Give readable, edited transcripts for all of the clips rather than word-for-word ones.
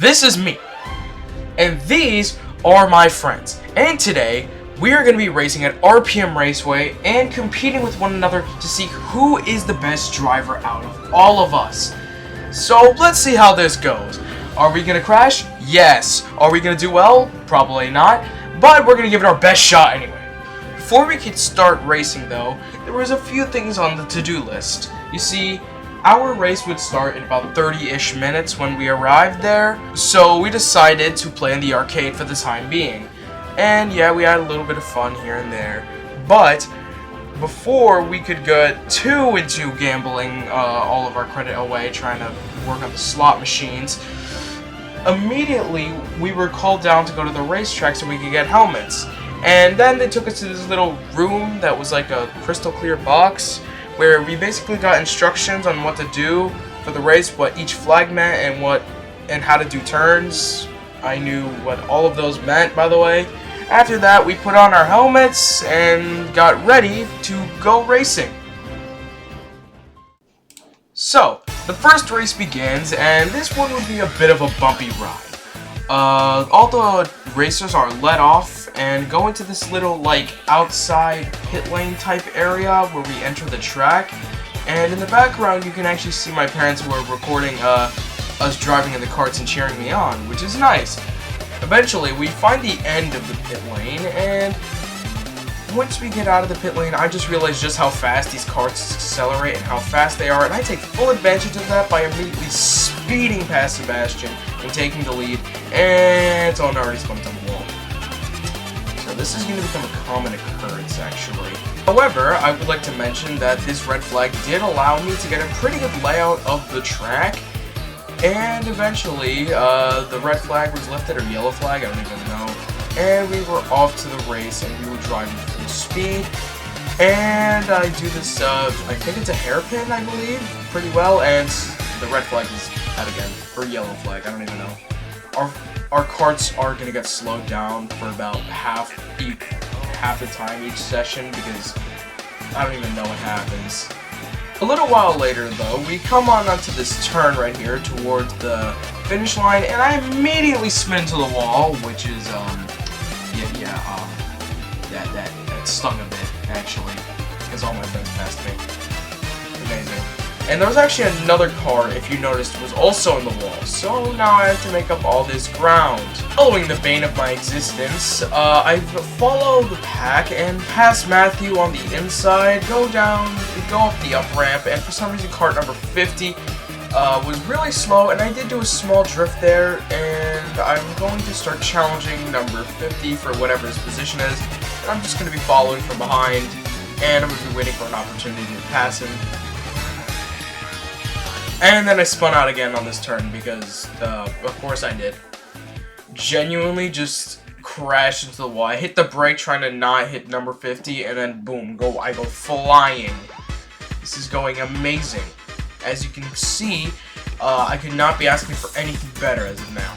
This is me, and these are my friends, and today we are going to be racing at RPM Raceway and competing with one another to see who is the best driver out of all of us. So let's see how this goes. Are we going to crash? Yes. Are we going to do well? Probably not, but we're going to give it our best shot anyway. Before we could start racing though, there was a few things on the to-do list. You see, our race would start in about 30-ish minutes when we arrived there, so we decided to play in the arcade for the time being. And yeah, we had a little bit of fun here and there, but before we could get too into gambling all of our credit away, trying to work on the slot machines, immediately we were called down to go to the racetrack so we could get helmets. And then they took us to this little room that was like a crystal clear box, where we basically got instructions on what to do for the race, what each flag meant, and how to do turns. I knew what all of those meant, by the way. After that, we put on our helmets and got ready to go racing. So, the first race begins, and this one would be a bit of a bumpy ride. All the racers are let off and go into this little outside pit lane type area where we enter the track, and in the background you can actually see my parents who are recording us driving in the karts and cheering me on, which is nice. Eventually we find the end of the pit lane, and once we get out of the pit lane, I just realized just how fast these karts accelerate and how fast they are, and I take full advantage of that by immediately speeding past Sebastian and taking the lead, and so I'm already spun on the wall. So this is going to become a common occurrence, actually. However, I would like to mention that this red flag did allow me to get a pretty good layout of the track, and eventually the red flag was lifted, or yellow flag, I don't even know, and we were off to the race, and we were driving full speed, and I do this, I think it's a hairpin, I believe, pretty well, and the red flag is out again, or yellow flag, I don't even know. Our karts are going to get slowed down for about half the time each session, because I don't even know what happens. A little while later though, we come onto this turn right here towards the finish line, and I immediately spin into the wall, which is, that stung a bit, actually, because all my friends passed me. Amazing. And there was actually another car, if you noticed, was also in the wall, so now I have to make up all this ground. Following the bane of my existence, I follow the pack and pass Matthew on the inside, go up the up ramp, and for some reason cart number 50 was really slow, and I did do a small drift there, and I'm going to start challenging number 50 for whatever his position is, and I'm just going to be following from behind, and I'm going to be waiting for an opportunity to pass him. And then I spun out again on this turn because, of course I did. Genuinely just crashed into the wall. I hit the brake trying to not hit number 50, and then boom, I go flying. This is going amazing. As you can see, I could not be asking for anything better as of now.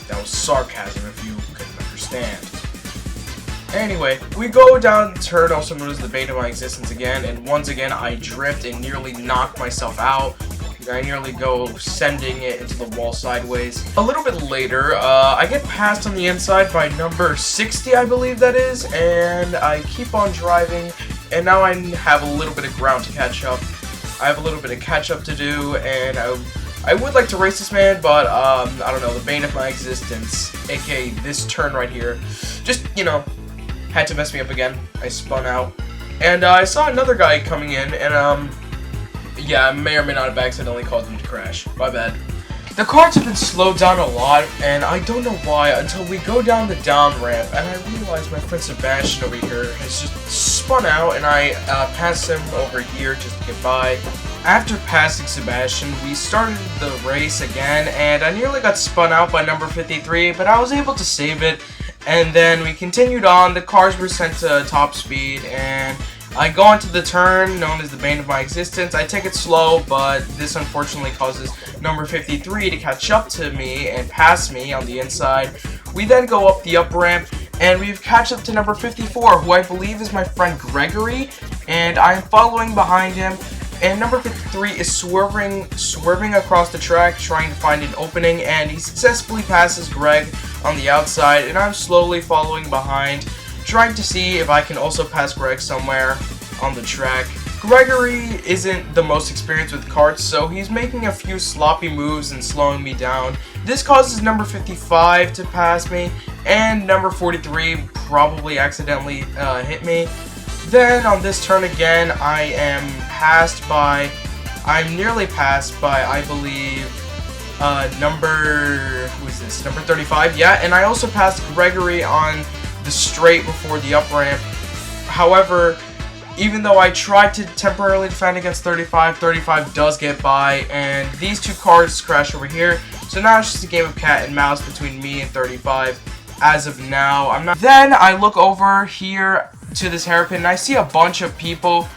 That was sarcasm if you couldn't understand. Anyway, we go down the turn, also known as the bane of my existence again, and once again I drift and nearly knock myself out. I nearly go sending it into the wall sideways. A little bit later, I get passed on the inside by number 60, I believe that is, and I keep on driving, and now I have a little bit of ground to catch up. I have a little bit of catch up to do, and I would like to race this man, but I don't know, the bane of my existence, aka this turn right here, just, had to mess me up again. I spun out, and I saw another guy coming in, and yeah, I may or may not have accidentally caused him to crash. My bad. The karts have been slowed down a lot, and I don't know why, until we go down the down ramp, and I realize my friend Sebastian over here has just spun out, and I pass him over here just to get by. After passing Sebastian, we started the race again, and I nearly got spun out by number 53, but I was able to save it. And then we continued on, the cars were sent to top speed, and I go into the turn known as the bane of my existence. I take it slow, but this unfortunately causes number 53 to catch up to me and pass me on the inside. We then go up the up ramp, and we've catch up to number 54, who I believe is my friend Gregory, and I'm following behind him, And number 53 is swerving across the track, trying to find an opening, and he successfully passes Greg on the outside, and I'm slowly following behind, trying to see if I can also pass Greg somewhere on the track. Gregory isn't the most experienced with karts, so he's making a few sloppy moves and slowing me down. This causes number 55 to pass me, and number 43 probably accidentally hit me. Then on this turn again, I'm nearly passed by, I believe, number 35, yeah, and I also passed Gregory on the straight before the up ramp. However, even though I tried to temporarily defend against 35, 35 does get by, and these two cars crash over here, so now it's just a game of cat and mouse between me and 35. As of now, Then I look over here to this hairpin, and I see a bunch of people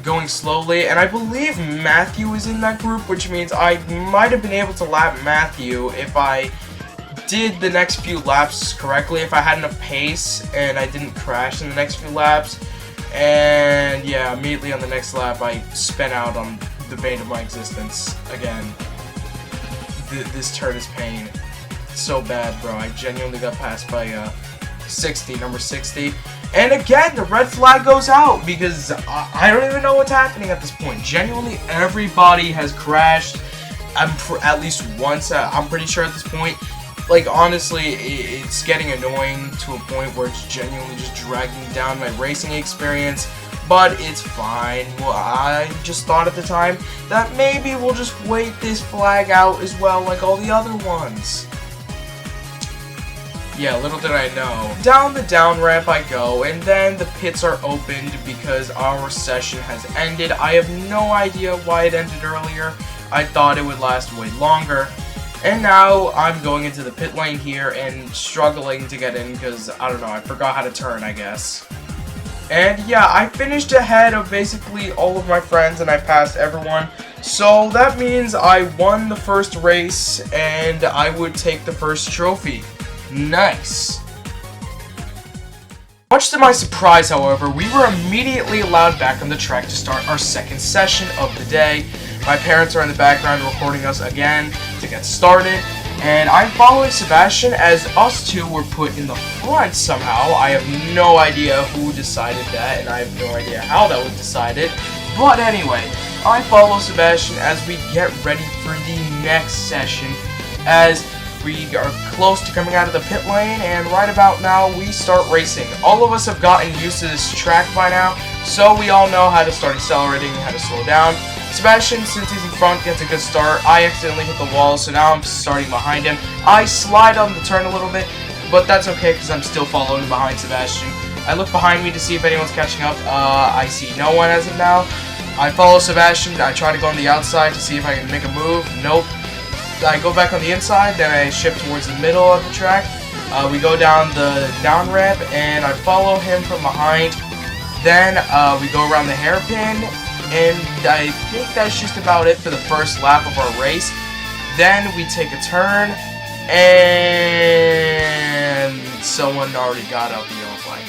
going slowly, and I believe Matthew is in that group, which means I might have been able to lap Matthew if I did the next few laps correctly, if I had enough pace and I didn't crash in the next few laps. And yeah, immediately on the next lap I spin out on the bane of my existence again. This turn is pain. It's so bad, bro. I genuinely got passed by number 60. And again, the red flag goes out because I don't even know what's happening at this point. Genuinely, everybody has crashed at least once. I'm pretty sure at this point. Like, honestly, it's getting annoying to a point where it's genuinely just dragging down my racing experience. But it's fine. Well, I just thought at the time that maybe we'll just wait this flag out as well, like all the other ones. Yeah, little did I know. Down the down ramp I go, and then the pits are opened because our session has ended. I have no idea why it ended earlier. I thought it would last way longer. And now I'm going into the pit lane here and struggling to get in because, I don't know, I forgot how to turn, I guess. And yeah, I finished ahead of basically all of my friends and I passed everyone. So that means I won the first race and I would take the first trophy. Nice. Much to my surprise, however, we were immediately allowed back on the track to start our second session of the day. My parents are in the background recording us again to get started, and I'm following Sebastian as us two were put in the front somehow. I have no idea who decided that, and I have no idea how that was decided. But anyway, I follow Sebastian as we get ready for the next session, as we are close to coming out of the pit lane, and right about now we start racing. All of us have gotten used to this track by now, so we all know how to start accelerating and how to slow down. Sebastian, since he's in front, gets a good start. I accidentally hit the wall, so now I'm starting behind him. I slide on the turn a little bit, but that's okay because I'm still following behind Sebastian. I look behind me to see if anyone's catching up. I see no one as of now. I follow Sebastian. I try to go on the outside to see if I can make a move. Nope. I go back on the inside, then I shift towards the middle of the track. We go down the down ramp, and I follow him from behind. Then we go around the hairpin, and I think that's just about it for the first lap of our race. Then we take a turn, and someone already got up the yellow flag.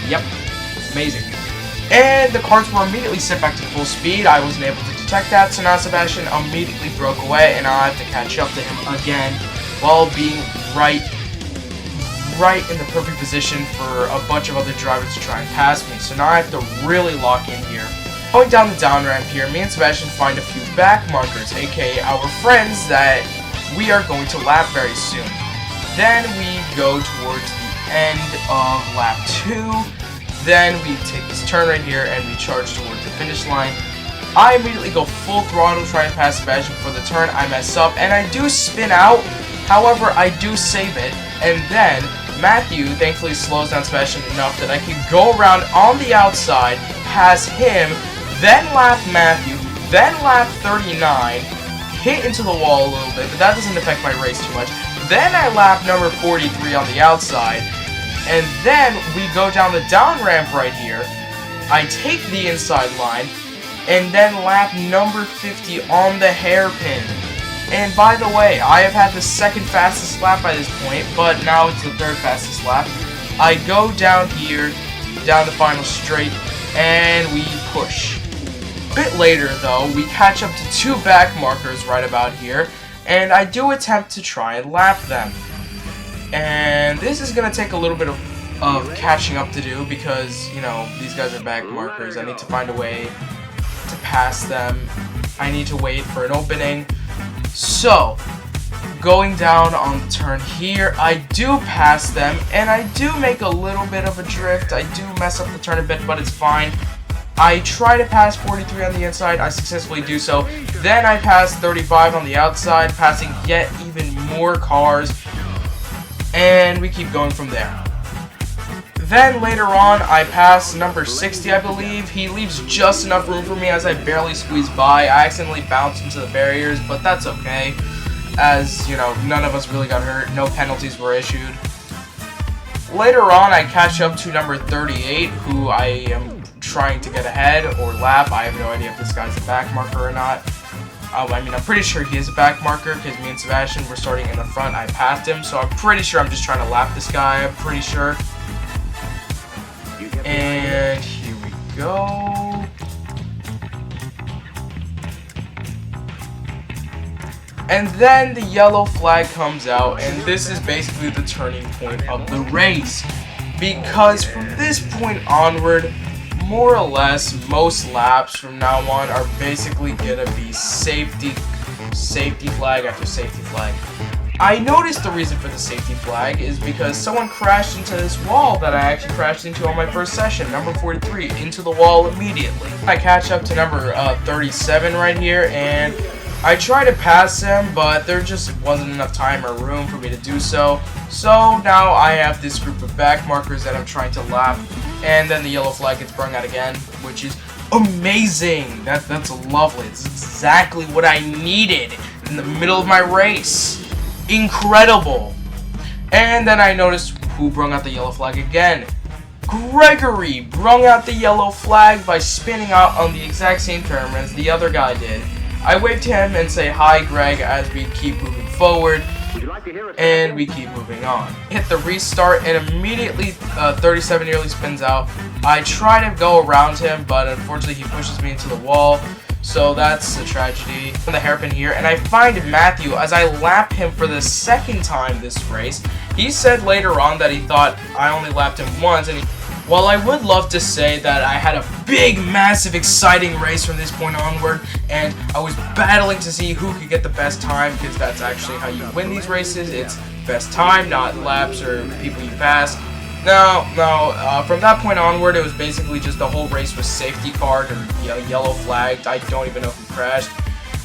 Yep, amazing. And the carts were immediately set back to full speed. I wasn't able to detect that, so now Sebastian immediately broke away, and I have to catch up to him again while being right in the perfect position for a bunch of other drivers to try and pass me. So now I have to really lock in here. Going down the down ramp here, me and Sebastian find a few back markers, aka our friends that we are going to lap very soon. Then we go towards the end of lap 2. Then we take this turn right here and we charge towards the finish line. I immediately go full throttle trying to pass Sebastian for the turn. I mess up and I do spin out. However, I do save it. And then Matthew thankfully slows down Sebastian enough that I can go around on the outside, pass him, then lap Matthew, then lap 39, hit into the wall a little bit, but that doesn't affect my race too much. Then I lap number 43 on the outside. And then we go down the down ramp right here. I take the inside line, and then lap number 50 on the hairpin. And by the way, I have had the second fastest lap by this point, but now it's the third fastest lap. I go down here, down the final straight, and we push. bit later, though, we catch up to 2 back markers right about here, and I do attempt to try and lap them. And this is going to take a little bit of catching up to do because, you know, these guys are back markers. I need to find a way to pass them. I need to wait for an opening. So, going down on the turn here, I do pass them, and I do make a little bit of a drift. I do mess up the turn a bit, but it's fine. I try to pass 43 on the inside. I successfully do so. Then I pass 35 on the outside, passing yet even more cars, and we keep going from there. Then later on, I pass number 60, I believe. He leaves just enough room for me as I barely squeeze by. I accidentally bounced into the barriers, but that's okay, as, you know, none of us really got hurt. No penalties were issued. Later on, I catch up to number 38, who I am trying to get ahead or lap. I have no idea if this guy's a back marker or not. I mean, I'm pretty sure he is a back marker because me and Sebastian were starting in the front. I passed him, so I'm pretty sure I'm just trying to lap this guy. I'm pretty sure. And here we go. And then the yellow flag comes out, and this is basically the turning point of the race. Because from this point onward, more or less, most laps from now on are basically gonna be safety flag after safety flag. I noticed the reason for the safety flag is because someone crashed into this wall that I actually crashed into on my first session, number 43, into the wall immediately. I catch up to number 37 right here, and I try to pass him, but there just wasn't enough time or room for me to do so. So now I have this group of back markers that I'm trying to lap, and then the yellow flag gets brung out again, which is amazing. That's lovely. It's exactly what I needed in the middle of my race. Incredible. And then I noticed who brung out the yellow flag again. Gregory brung out the yellow flag by spinning out on the exact same turn as the other guy did. I wave to him and say, "Hi, Greg," as we keep moving forward, and we keep moving on. Hit the restart, and immediately 37 nearly spins out. I try to go around him, but unfortunately he pushes me into the wall. So that's a tragedy. On the hairpin here, and I find Matthew as I lap him for the second time this race. He said later on that he thought I only lapped him once, and while I would love to say that I had a big, massive, exciting race from this point onward, and I was battling to see who could get the best time, because that's actually how you win these races. It's best time, not laps or people you pass. No, from that point onward, it was basically just the whole race was safety card or yellow flagged. I don't even know who crashed.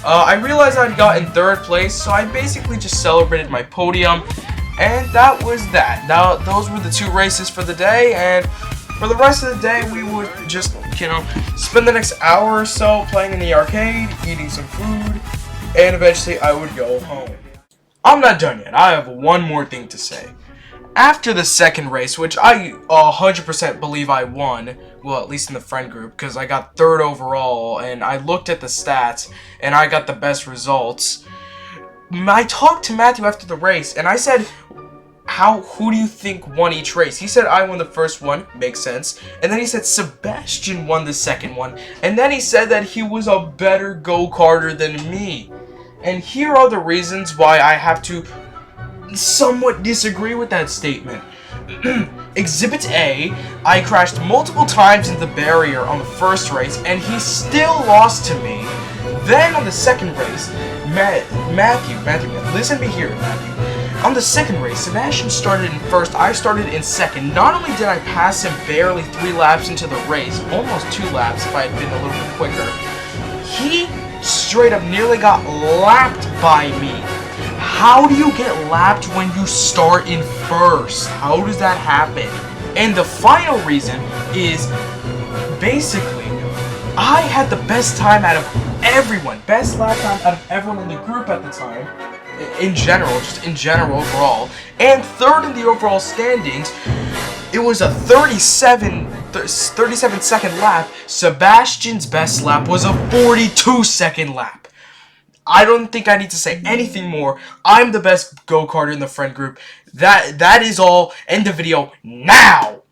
I realized I'd gotten 3rd place, so I basically just celebrated my podium, and that was that. Now, those were the 2 races for the day, and for the rest of the day, we would just, you know, spend the next hour or so playing in the arcade, eating some food, and eventually I would go home. I'm not done yet. I have one more thing to say. After the second race, which I 100% believe I won, well, at least in the friend group, because I got 3rd overall, and I looked at the stats, and I got the best results. I talked to Matthew after the race, and I said, who do you think won each race? He said I won the first one, makes sense, and then he said Sebastian won the second one, and then he said that he was a better go-karter than me. And here are the reasons why I have to somewhat disagree with that statement. Exhibit A, I crashed multiple times into the barrier on the first race, and he still lost to me. Then on the second race, Matthew, listen to me here, Matthew. On the second race, Sebastian started in first, I started in second. Not only did I pass him barely 3 laps into the race, almost 2 laps if I had been a little bit quicker, he straight up nearly got lapped by me. How do you get lapped when you start in first? How does that happen? And the final reason is, basically, I had the best time out of everyone. Best lap time out of everyone in the group at the time. In general, just in general overall. And 3rd in the overall standings. It was a 37-second lap. Sebastian's best lap was a 42-second lap. I don't think I need to say anything more. I'm the best go-karter in the friend group. That is all. End the video now.